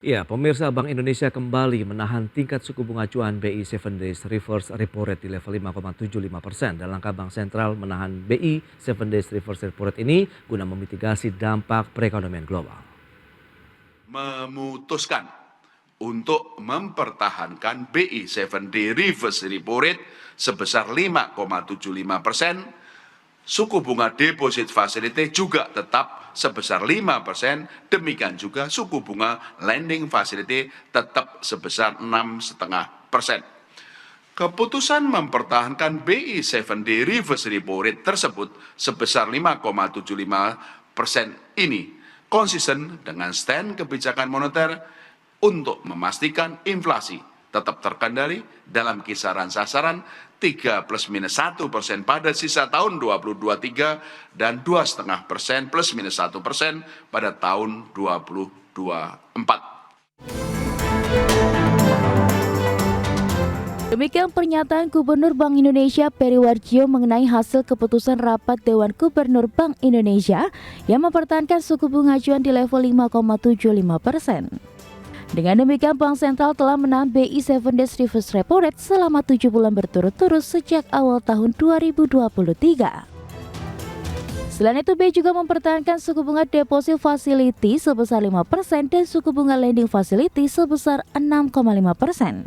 Ya, pemirsa, Bank Indonesia kembali menahan tingkat suku bunga acuan BI 7 Days Reverse Repo Rate di level 5,75% dan langkah Bank Sentral menahan BI 7 Days Reverse Repo Rate ini guna memitigasi dampak perekonomian global. Memutuskan untuk mempertahankan BI 7 Day Reverse Repo Rate sebesar 5,75%. Suku bunga deposit facility juga tetap sebesar 5%, demikian juga suku bunga lending facility tetap sebesar 6,5%. Keputusan mempertahankan BI 7 Day Reverse Repo Rate tersebut sebesar 5,75% ini konsisten dengan stand kebijakan moneter untuk memastikan inflasi tetap terkendali dalam kisaran sasaran 3+-1% pada sisa tahun 2023 dan 2,5% +-1% pada tahun 2024. Demikian pernyataan Gubernur Bank Indonesia Peri Warjio mengenai hasil keputusan rapat Dewan Gubernur Bank Indonesia yang mempertahankan suku bunga acuan di level 5,75%. Dengan demikian, Bank Sentral telah menahan BI 7 Days Reverse Repo Rate selama 7 bulan berturut-turut sejak awal tahun 2023. Selain itu, BI juga mempertahankan suku bunga deposit facility sebesar 5% dan suku bunga lending facility sebesar 6,5%.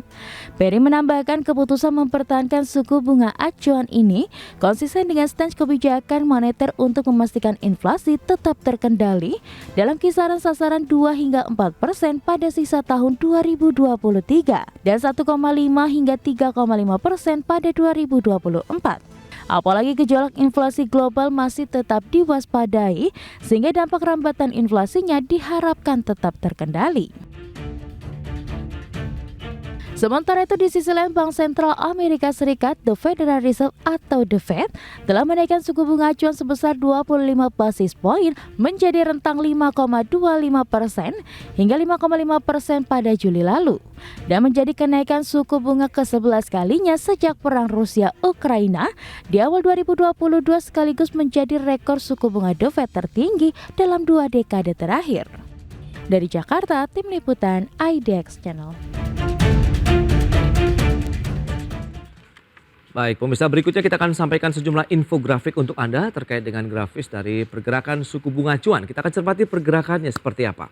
Peri menambahkan keputusan mempertahankan suku bunga acuan ini konsisten dengan stance kebijakan moneter untuk memastikan inflasi tetap terkendali dalam kisaran sasaran 2 hingga 4% pada sisa tahun 2023 dan 1,5 hingga 3,5% pada 2024. Apalagi gejolak inflasi global masih tetap diwaspadai sehingga dampak rambatan inflasinya diharapkan tetap terkendali. Sementara itu di sisi lain, Bank Sentral Amerika Serikat, The Federal Reserve atau The Fed, telah menaikkan suku bunga acuan sebesar 25 basis poin menjadi rentang 5,25% hingga 5,5% pada Juli lalu, dan menjadi kenaikan suku bunga ke-11 kalinya sejak perang Rusia-Ukraina di awal 2022 sekaligus menjadi rekor suku bunga The Fed tertinggi dalam 2 dekade terakhir. Dari Jakarta, Tim Liputan IDX Channel. Baik, pemirsa, berikutnya kita akan sampaikan sejumlah infografik untuk Anda terkait dengan grafis dari pergerakan suku bunga acuan. Kita akan cermati pergerakannya seperti apa.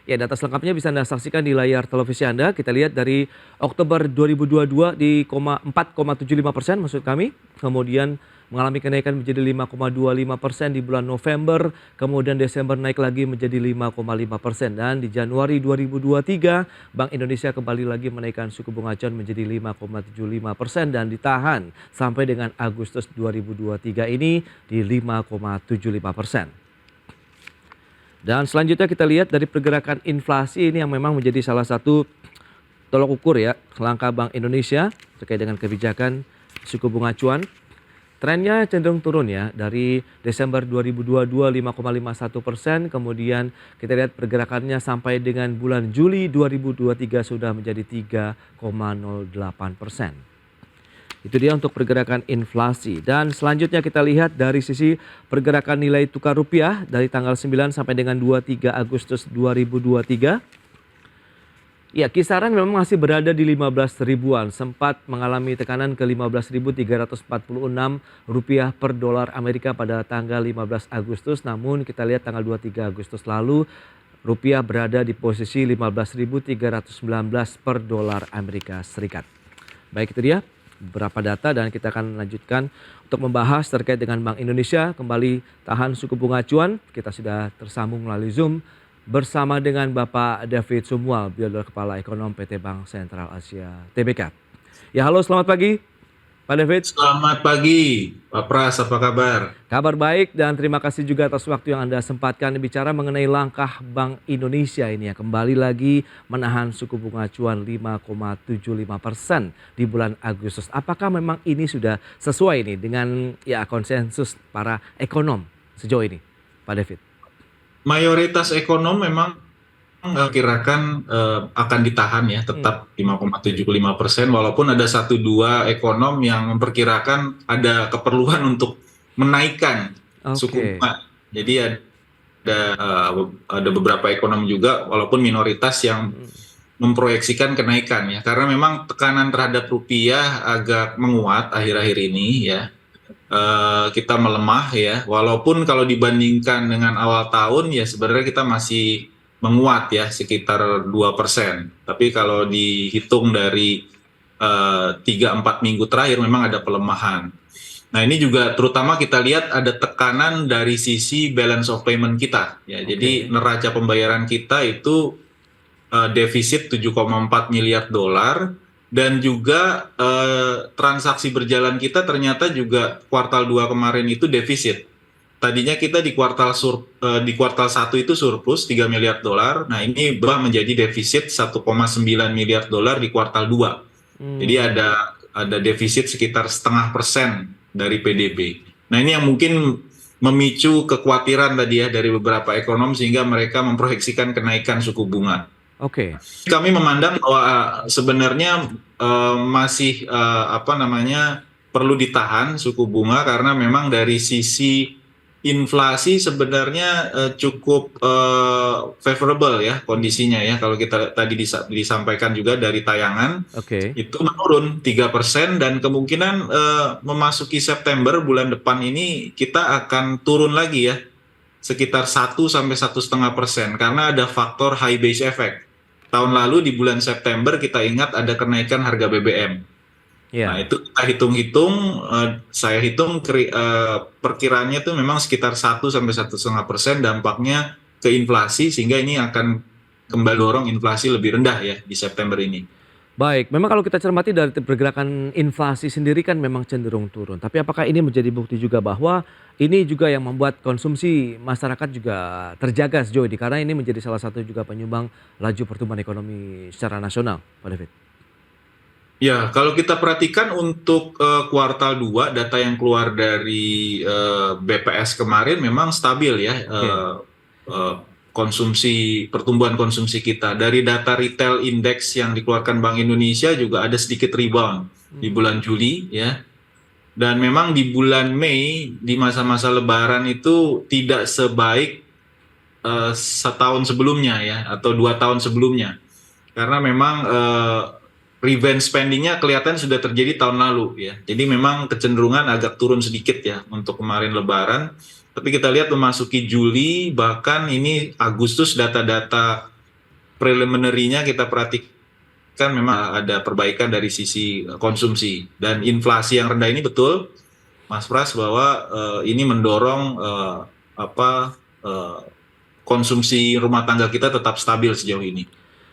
Ya, data selengkapnya bisa Anda saksikan di layar televisi Anda. Kita lihat dari Oktober 2022 di 4,75% maksud kami. Kemudian mengalami kenaikan menjadi 5,25% di bulan November. Kemudian Desember naik lagi menjadi 5,5%. Dan di Januari 2023 Bank Indonesia kembali lagi menaikkan suku bunga acuan menjadi 5,75% dan ditahan sampai dengan Agustus 2023 ini di 5,75%. Dan selanjutnya kita lihat dari pergerakan inflasi ini yang memang menjadi salah satu tolok ukur ya langkah Bank Indonesia terkait dengan kebijakan suku bunga acuan. Trennya cenderung turun ya dari Desember 2022 5,51%, kemudian kita lihat pergerakannya sampai dengan bulan Juli 2023 sudah menjadi 3,08%. Itu dia untuk pergerakan inflasi. Dan selanjutnya kita lihat dari sisi pergerakan nilai tukar rupiah dari tanggal 9 sampai dengan 23 Agustus 2023. Ya, kisaran memang masih berada di 15 ribuan. Sempat mengalami tekanan ke 15.346 rupiah per dolar Amerika pada tanggal 15 Agustus. Namun kita lihat tanggal 23 Agustus lalu rupiah berada di posisi 15.319 per dolar Amerika Serikat. Baik, itu dia beberapa data dan kita akan lanjutkan untuk membahas terkait dengan Bank Indonesia kembali tahan suku bunga acuan. Kita sudah tersambung melalui Zoom bersama dengan Bapak David Sumual, beliau adalah Kepala Ekonom PT Bank Sentral Asia Tbk. Ya, halo, selamat pagi Pak David. Selamat pagi Pak Pras, apa kabar? Kabar baik dan terima kasih juga atas waktu yang Anda sempatkan bicara mengenai langkah Bank Indonesia ini ya, kembali lagi menahan suku bunga acuan 5,75% di bulan Agustus. Apakah memang ini sudah sesuai nih dengan ya konsensus para ekonom sejauh ini Pak David? Mayoritas ekonom memang memperkirakan akan ditahan ya, tetap 5,75%, walaupun ada 1-2 ekonom yang memperkirakan ada keperluan untuk menaikkan suku bunga. Jadi ada ada beberapa ekonom juga, walaupun minoritas yang memproyeksikan kenaikan ya, karena memang tekanan terhadap rupiah agak menguat akhir-akhir ini ya. Kita melemah ya, walaupun kalau dibandingkan dengan awal tahun ya sebenarnya kita masih menguat ya sekitar 2%. Tapi kalau dihitung dari 3-4 minggu terakhir memang ada pelemahan. Nah ini juga terutama kita lihat ada tekanan dari sisi balance of payment kita ya. Jadi neraca pembayaran kita itu defisit 7,4 miliar dolar. Dan juga transaksi berjalan kita ternyata juga kuartal 2 kemarin itu defisit. Tadinya kita di kuartal 1 itu surplus 3 miliar dolar. Nah, ini berubah menjadi defisit 1,9 miliar dolar di kuartal 2. Jadi ada defisit sekitar 0,5% dari PDB. Nah, ini yang mungkin memicu kekhawatiran tadi ya dari beberapa ekonom sehingga mereka memproyeksikan kenaikan suku bunga. Kami memandang bahwa sebenarnya masih perlu ditahan suku bunga karena memang dari sisi inflasi sebenarnya cukup favorable ya kondisinya ya. Kalau kita tadi disampaikan juga dari tayangan itu menurun 3% dan kemungkinan memasuki September bulan depan ini kita akan turun lagi ya sekitar 1-1,5% karena ada faktor high base effect. Tahun lalu di bulan September kita ingat ada kenaikan harga BBM. Nah itu kita hitung-hitung, saya hitung perkiraannya itu memang sekitar 1-1,5% dampaknya ke inflasi sehingga ini akan kembali dorong inflasi lebih rendah ya di September ini. Baik, memang kalau kita cermati dari pergerakan inflasi sendiri kan memang cenderung turun. Tapi apakah ini menjadi bukti juga bahwa ini juga yang membuat konsumsi masyarakat juga terjaga sejauh ini? Karena ini menjadi salah satu juga penyumbang laju pertumbuhan ekonomi secara nasional, Pak David. Ya, kalau kita perhatikan untuk kuartal 2, data yang keluar dari BPS kemarin memang stabil ya. Pertumbuhan konsumsi kita. Dari data retail index yang dikeluarkan Bank Indonesia juga ada sedikit rebound di bulan Juli ya. Dan memang di bulan Mei di masa-masa Lebaran itu tidak sebaik setahun sebelumnya ya atau 2 tahun sebelumnya. Karena memang revenge spending-nya kelihatan sudah terjadi tahun lalu ya. Jadi memang kecenderungan agak turun sedikit ya untuk kemarin Lebaran. Tapi kita lihat memasuki Juli, bahkan ini Agustus data-data preliminary-nya kita perhatikan memang ada perbaikan dari sisi konsumsi. Dan inflasi yang rendah ini betul, Mas Pras, bahwa ini mendorong konsumsi rumah tangga kita tetap stabil sejauh ini.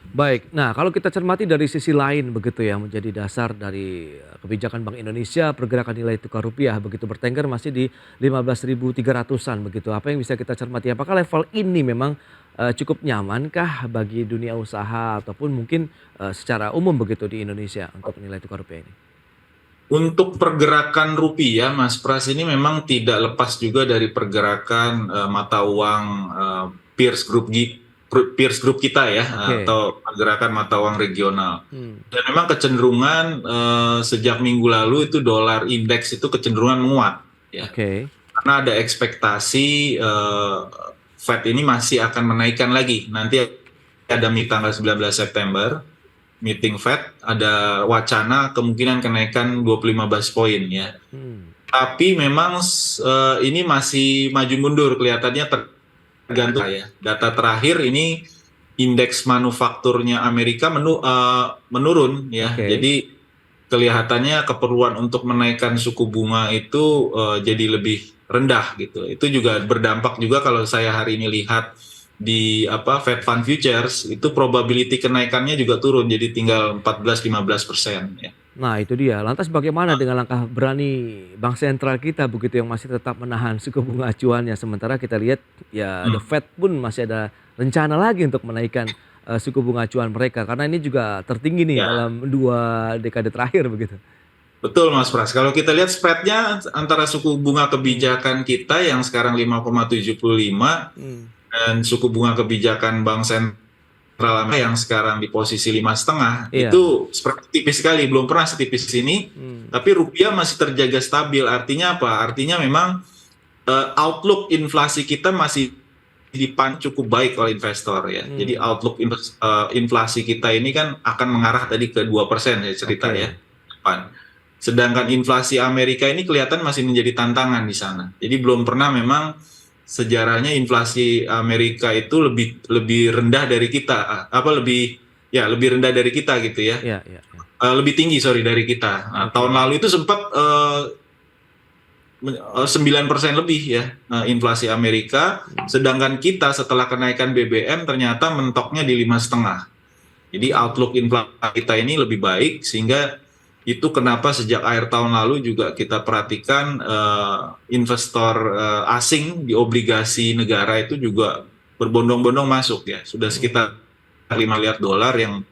Baik, nah kalau kita cermati dari sisi lain begitu ya menjadi dasar dari kebijakan Bank Indonesia pergerakan nilai tukar rupiah begitu bertengger masih di 15.300-an begitu. Apa yang bisa kita cermati? Apakah level ini memang cukup nyamankah bagi dunia usaha ataupun mungkin secara umum begitu di Indonesia untuk nilai tukar rupiah ini? Untuk pergerakan rupiah, Mas Pras, ini memang tidak lepas juga dari pergerakan mata uang peers group kita ya, atau pergerakan mata uang regional. Dan memang kecenderungan sejak minggu lalu itu dolar indeks itu kecenderungan menguat ya. Karena ada ekspektasi Fed ini masih akan menaikkan lagi. Nanti ada tanggal 19 September meeting Fed, ada wacana kemungkinan kenaikan 25 basis point ya. Tapi memang ini masih maju mundur kelihatannya tergantung ya. Data terakhir ini indeks manufakturnya Amerika menurun ya. Jadi kelihatannya keperluan untuk menaikkan suku bunga itu jadi lebih rendah gitu. Itu juga berdampak juga kalau saya hari ini lihat di Fed Fund Futures itu probability kenaikannya juga turun jadi tinggal 14-15% ya. Nah itu dia, lantas bagaimana dengan langkah berani Bank Sentral kita begitu yang masih tetap menahan suku bunga acuannya, sementara kita lihat ya The Fed pun masih ada rencana lagi untuk menaikkan suku bunga acuan mereka karena ini juga tertinggi nih dalam 2 dekade terakhir begitu. Betul Mas Pras, kalau kita lihat spreadnya antara suku bunga kebijakan kita yang sekarang 5,75 dan suku bunga kebijakan Bank Sentral yang sekarang di posisi 5,5 itu spread tipis sekali, belum pernah setipis ini. Tapi rupiah masih terjaga stabil. Artinya apa? Artinya memang outlook inflasi kita masih dipandang cukup baik oleh investor ya. Jadi outlook inflasi kita ini kan akan mengarah tadi ke 2% ya cerita Oke. ya. Depan. Sedangkan inflasi Amerika ini kelihatan masih menjadi tantangan di sana. Jadi belum pernah memang sejarahnya inflasi Amerika itu lebih rendah dari kita, lebih rendah dari kita gitu ya. Iya, iya, iya. Lebih tinggi dari kita. Nah, tahun lalu itu sempat 9% lebih ya inflasi Amerika, sedangkan kita setelah kenaikan BBM ternyata mentoknya di 5,5. Jadi outlook inflasi kita ini lebih baik, sehingga itu kenapa sejak akhir tahun lalu juga kita perhatikan investor asing di obligasi negara itu juga berbondong-bondong masuk ya, sudah sekitar 5 miliar dolar yang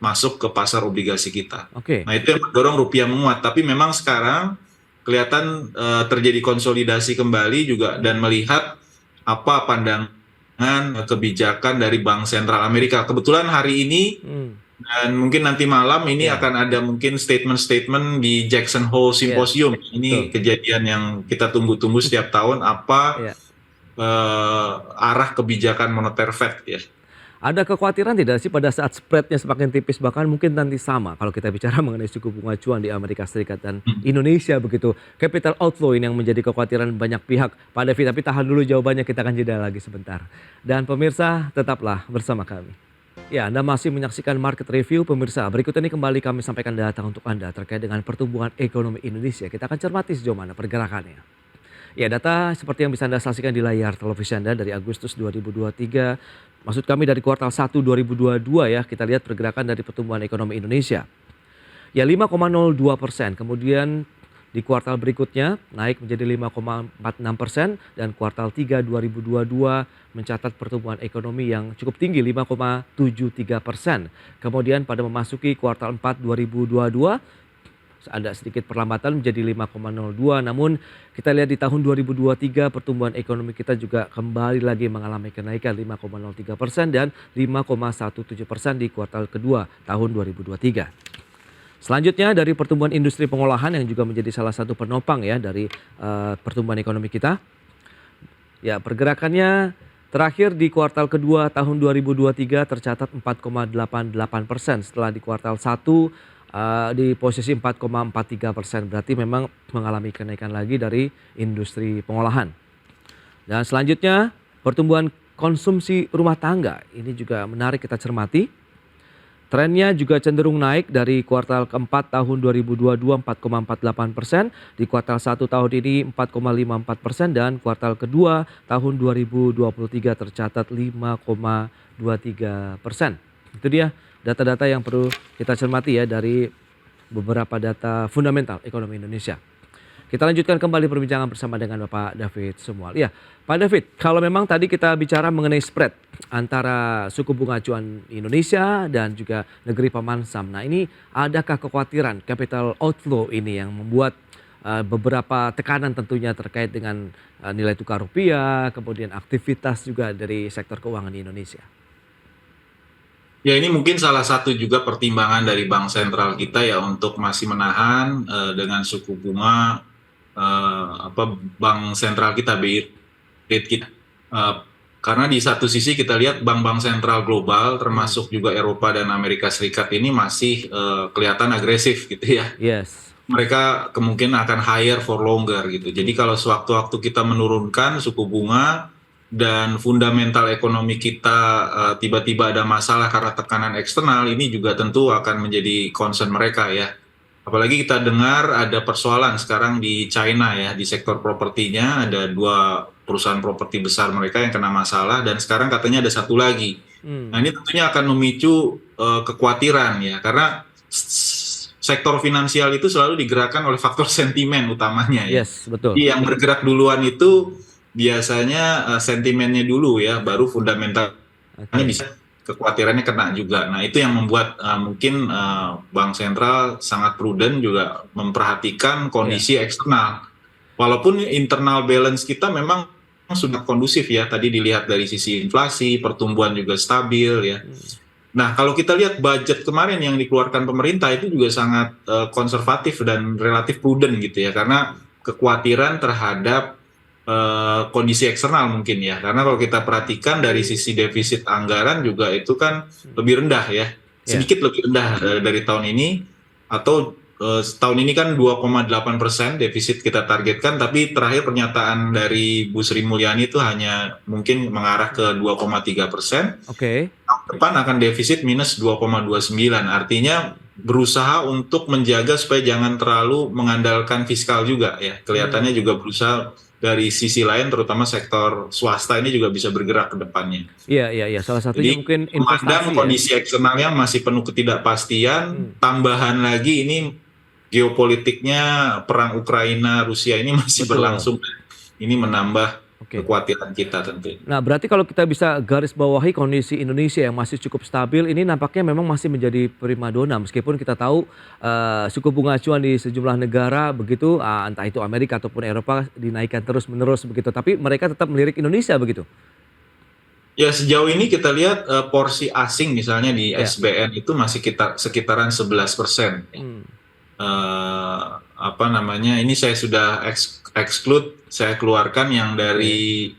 masuk ke pasar obligasi kita. Oke. Nah itu yang mendorong rupiah menguat, tapi memang sekarang kelihatan terjadi konsolidasi kembali juga, dan melihat apa pandangan kebijakan dari Bank Sentral Amerika. Kebetulan hari ini dan mungkin nanti malam ini akan ada mungkin statement-statement di Jackson Hole Symposium. Ini kejadian yang kita tunggu-tunggu setiap tahun, apa arah kebijakan moneter Fed ya. Ada kekhawatiran tidak sih pada saat spreadnya semakin tipis, bahkan mungkin nanti sama kalau kita bicara mengenai suku bunga acuan di Amerika Serikat dan Indonesia begitu. Capital outflow ini yang menjadi kekhawatiran banyak pihak. Pak David, tapi tahan dulu jawabannya, kita akan jeda lagi sebentar. Dan pemirsa, tetaplah bersama kami. Ya, Anda masih menyaksikan Market Review. Pemirsa, berikut ini kembali kami sampaikan data untuk Anda terkait dengan pertumbuhan ekonomi Indonesia. Kita akan cermati sejauh mana pergerakannya. Ya, data seperti yang bisa Anda saksikan di layar televisi Anda dari Agustus 2023, maksud kami dari kuartal 1 2022 ya, kita lihat pergerakan dari pertumbuhan ekonomi Indonesia. Ya 5,02%, kemudian di kuartal berikutnya naik menjadi 5,46%, dan kuartal 3 2022 mencatat pertumbuhan ekonomi yang cukup tinggi 5,73%. Kemudian pada memasuki kuartal 4 2022 ada sedikit perlambatan menjadi 5,02, namun kita lihat di tahun 2023 pertumbuhan ekonomi kita juga kembali lagi mengalami kenaikan 5,03% dan 5,17% di kuartal kedua tahun 2023. Selanjutnya dari pertumbuhan industri pengolahan yang juga menjadi salah satu penopang ya dari pertumbuhan ekonomi kita. Ya, pergerakannya terakhir di kuartal kedua tahun 2023 tercatat 4,88%, setelah di kuartal 1 di posisi 4,43%, berarti memang mengalami kenaikan lagi dari industri pengolahan. Dan selanjutnya pertumbuhan konsumsi rumah tangga ini juga menarik kita cermati. Trennya juga cenderung naik dari kuartal keempat tahun 2022 4,48%, di kuartal 1 tahun ini 4,54%, dan kuartal kedua tahun 2023 tercatat 5,23%. Itu dia data-data yang perlu kita cermati ya dari beberapa data fundamental ekonomi Indonesia. Kita lanjutkan kembali perbincangan bersama dengan Bapak David Sumual. Ya, Pak David, kalau memang tadi kita bicara mengenai spread antara suku bunga acuan Indonesia dan juga negeri paman Sam. Nah, ini adakah kekhawatiran capital outflow ini yang membuat beberapa tekanan tentunya terkait dengan nilai tukar rupiah, kemudian aktivitas juga dari sektor keuangan di Indonesia? Ya, ini mungkin salah satu juga pertimbangan dari Bank Sentral kita ya untuk masih menahan dengan suku bunga Bank Sentral kita, BI rate kita. Karena di satu sisi kita lihat bank-bank sentral global termasuk juga Eropa dan Amerika Serikat ini masih kelihatan agresif gitu ya. Yes. Mereka kemungkinan akan higher for longer gitu. Jadi kalau sewaktu-waktu kita menurunkan suku bunga dan fundamental ekonomi kita tiba-tiba ada masalah karena tekanan eksternal, ini juga tentu akan menjadi concern mereka ya. Apalagi kita dengar ada persoalan sekarang di China ya, di sektor propertinya ada 2 perusahaan properti besar mereka yang kena masalah, dan sekarang katanya ada satu lagi. Nah ini tentunya akan memicu kekhawatiran ya, karena sektor finansial itu selalu digerakkan oleh faktor sentimen utamanya ya. Yes, betul. Jadi yang bergerak duluan itu biasanya sentimennya dulu ya, baru fundamentalnya bisa kekhawatirannya kena juga. Nah itu yang membuat mungkin Bank Sentral sangat prudent juga memperhatikan kondisi eksternal. Walaupun internal balance kita memang sudah kondusif ya, tadi dilihat dari sisi inflasi, pertumbuhan juga stabil ya. Nah kalau kita lihat budget kemarin yang dikeluarkan pemerintah itu juga sangat konservatif dan relatif prudent gitu ya, karena kekhawatiran terhadap kondisi eksternal mungkin ya, karena kalau kita perhatikan dari sisi defisit anggaran juga itu kan lebih rendah ya, sedikit lebih rendah dari tahun ini, atau tahun ini kan 2,8% defisit kita targetkan, tapi terakhir pernyataan dari Bu Sri Mulyani itu hanya mungkin mengarah ke 2,3%. Oke. Tahun depan akan defisit minus 2,29, artinya berusaha untuk menjaga supaya jangan terlalu mengandalkan fiskal juga ya. Kelihatannya juga berusaha dari sisi lain, terutama sektor swasta ini juga bisa bergerak ke depannya. Iya. Salah satunya Jadi mungkin investasi memandang ya. kondisi eksternalnya masih penuh ketidakpastian, tambahan lagi ini geopolitiknya, perang Ukraina Rusia ini masih Betul. berlangsung. Ini menambah Oke. kekhawatiran kita tentunya. Nah, berarti kalau kita bisa garis bawahi kondisi Indonesia yang masih cukup stabil, ini nampaknya memang masih menjadi primadona meskipun kita tahu suku bunga acuan di sejumlah negara begitu, entah itu Amerika ataupun Eropa dinaikkan terus-menerus begitu, tapi mereka tetap melirik Indonesia begitu. Ya, sejauh ini kita lihat porsi asing misalnya di Ya. SBN itu masih sekitaran 11%. Apa namanya, ini saya sudah exclude, saya keluarkan yang dari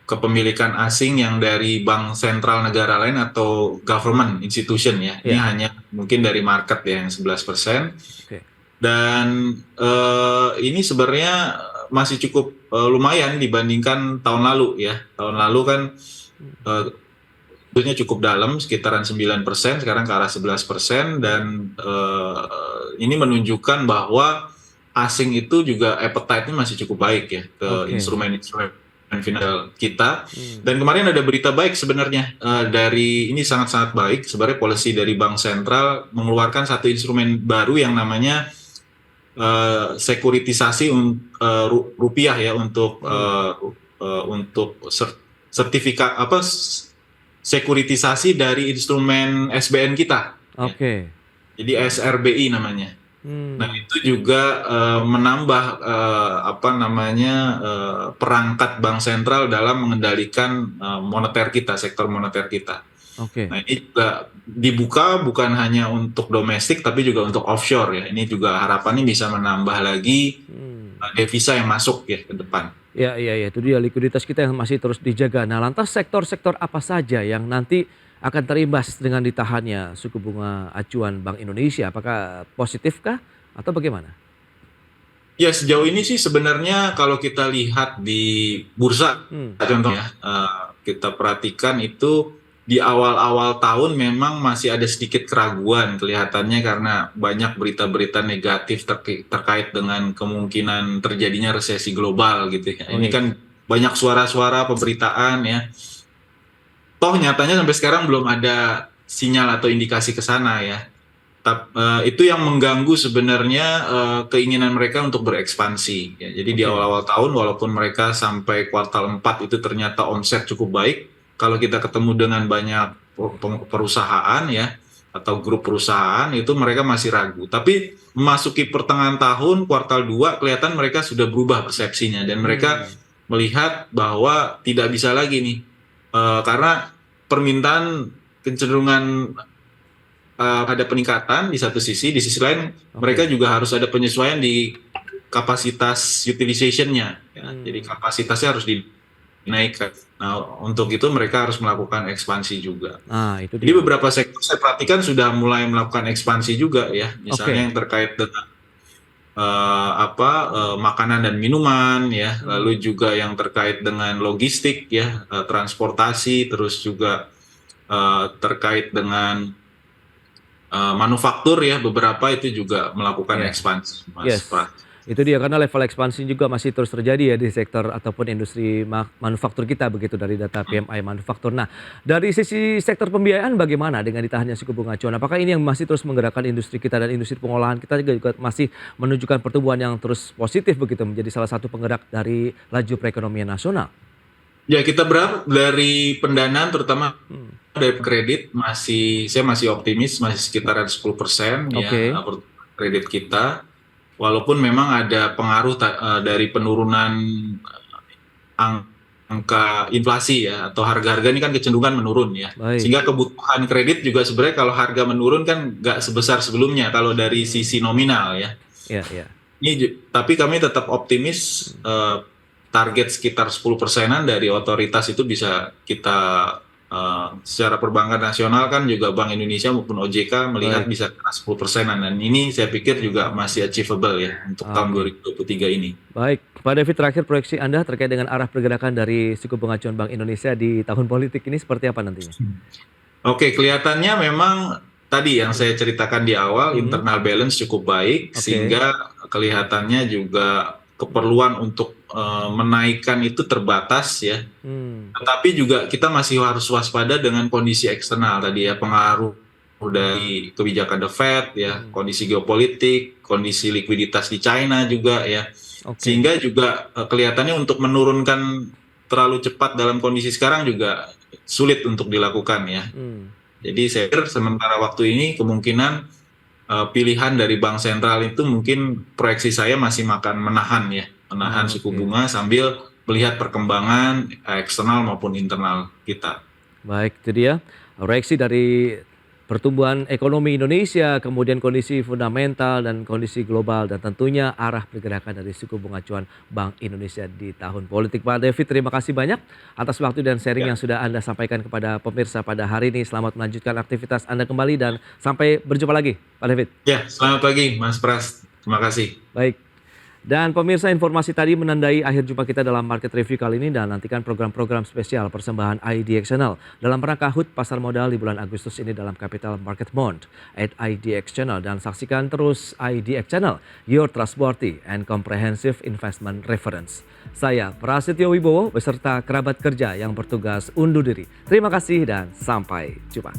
kepemilikan asing yang dari bank sentral negara lain atau government institution ya. Ini hanya mungkin dari market ya yang 11%. Oke. Dan ini sebenarnya masih cukup lumayan dibandingkan tahun lalu ya. Tahun lalu kan sebetulnya cukup dalam, sekitaran 9%, sekarang ke arah 11%, dan ini menunjukkan bahwa asing itu juga appetite-nya masih cukup baik ya ke instrumen-instrumen finansial kita. Dan kemarin ada berita baik sebenarnya dari ini sangat-sangat baik sebenarnya, policy dari Bank Sentral mengeluarkan satu instrumen baru yang namanya sekuritisasi rupiah ya, untuk sertifikat sekuritisasi dari instrumen SBN kita. Oke. Jadi SRBI namanya. Nah, itu juga menambah perangkat bank sentral dalam mengendalikan moneter kita, sektor moneter kita. Oke. Nah, ini juga dibuka bukan hanya untuk domestik tapi juga untuk offshore ya. Ini juga harapannya bisa menambah lagi devisa yang masuk ya ke depan. Ya, itu dia likuiditas kita yang masih terus dijaga. Nah, lantas sektor-sektor apa saja yang nanti akan terimbas dengan ditahannya suku bunga acuan Bank Indonesia? Apakah positifkah atau bagaimana? Ya, sejauh ini sih sebenarnya kalau kita lihat di bursa, contohnya kita perhatikan itu di awal-awal tahun memang masih ada sedikit keraguan kelihatannya karena banyak berita-berita negatif terkait dengan kemungkinan terjadinya resesi global gitu ya. Ini kan banyak suara-suara pemberitaan ya. Toh nyatanya sampai sekarang belum ada sinyal atau indikasi ke sana ya. Itu yang mengganggu sebenarnya keinginan mereka untuk berekspansi ya. Jadi di awal-awal tahun walaupun mereka sampai kuartal 4 itu ternyata omset cukup baik, kalau kita ketemu dengan banyak perusahaan ya atau grup perusahaan itu mereka masih ragu. Tapi memasuki pertengahan tahun kuartal 2 kelihatan mereka sudah berubah persepsinya dan mereka melihat bahwa tidak bisa lagi nih karena permintaan kecenderungan ada peningkatan di satu sisi, di sisi lain mereka juga harus ada penyesuaian di kapasitas utilization-nya ya. Jadi kapasitasnya harus dinaikkan. Nah, untuk itu mereka harus melakukan ekspansi juga. Itu dia. Jadi beberapa sektor saya perhatikan sudah mulai melakukan ekspansi juga ya. Misalnya yang terkait dengan makanan dan minuman ya, lalu juga yang terkait dengan logistik ya, transportasi, terus juga terkait dengan manufaktur ya, beberapa itu juga melakukan ekspansi, Mas Pras. Itu dia, karena level ekspansi juga masih terus terjadi ya di sektor ataupun industri manufaktur kita begitu dari data PMI manufaktur. Nah, dari sisi sektor pembiayaan bagaimana dengan ditahannya suku bunga acuan? Apakah ini yang masih terus menggerakkan industri kita dan industri pengolahan kita juga masih menunjukkan pertumbuhan yang terus positif begitu, menjadi salah satu penggerak dari laju perekonomian nasional? Ya, kita berharap dari pendanaan terutama dari kredit saya masih optimis, masih sekitaran 10% ya kredit kita. Walaupun memang ada pengaruh dari penurunan angka inflasi ya, atau harga-harga ini kan kecenderungan menurun ya. Sehingga kebutuhan kredit juga sebenarnya kalau harga menurun kan nggak sebesar sebelumnya kalau dari sisi nominal ya. Tapi kami tetap optimis target sekitar 10%-an dari otoritas itu bisa kita secara perbankan nasional kan juga Bank Indonesia maupun OJK melihat bisa kena 10%-an, dan ini saya pikir juga masih achievable ya untuk tahun 2023 ini. Baik, Pak David, terakhir proyeksi Anda terkait dengan arah pergerakan dari suku bunga acuan Bank Indonesia di tahun politik ini seperti apa nantinya? Oke, kelihatannya memang tadi yang saya ceritakan di awal, internal balance cukup baik, sehingga kelihatannya juga keperluan untuk menaikkan itu terbatas ya. Tetapi juga kita masih harus waspada dengan kondisi eksternal tadi ya, pengaruh dari kebijakan The Fed ya, kondisi geopolitik, kondisi likuiditas di China juga ya. Sehingga juga kelihatannya untuk menurunkan terlalu cepat dalam kondisi sekarang juga sulit untuk dilakukan ya. Jadi saya pikir sementara waktu ini kemungkinan pilihan dari bank sentral itu mungkin proyeksi saya masih menahan suku bunga sambil melihat perkembangan eksternal maupun internal kita. Baik, itu dia proyeksi dari pertumbuhan ekonomi Indonesia, kemudian kondisi fundamental dan kondisi global, dan tentunya arah pergerakan dari suku bunga acuan Bank Indonesia di tahun politik. Pak David, terima kasih banyak atas waktu dan sharing yang sudah Anda sampaikan kepada pemirsa pada hari ini. Selamat melanjutkan aktivitas Anda kembali dan sampai berjumpa lagi, Pak David. Ya, selamat pagi Mas Pras. Terima kasih. Baik. Dan pemirsa, informasi tadi menandai akhir jumpa kita dalam Market Review kali ini, dan nantikan program-program spesial persembahan IDX Channel dalam rangka HUT pasar modal di bulan Agustus ini dalam Capital Market Month at IDX Channel, dan saksikan terus IDX Channel, your trustworthy and comprehensive investment reference. Saya Prasetyo Wibowo beserta kerabat kerja yang bertugas undur diri. Terima kasih dan sampai jumpa.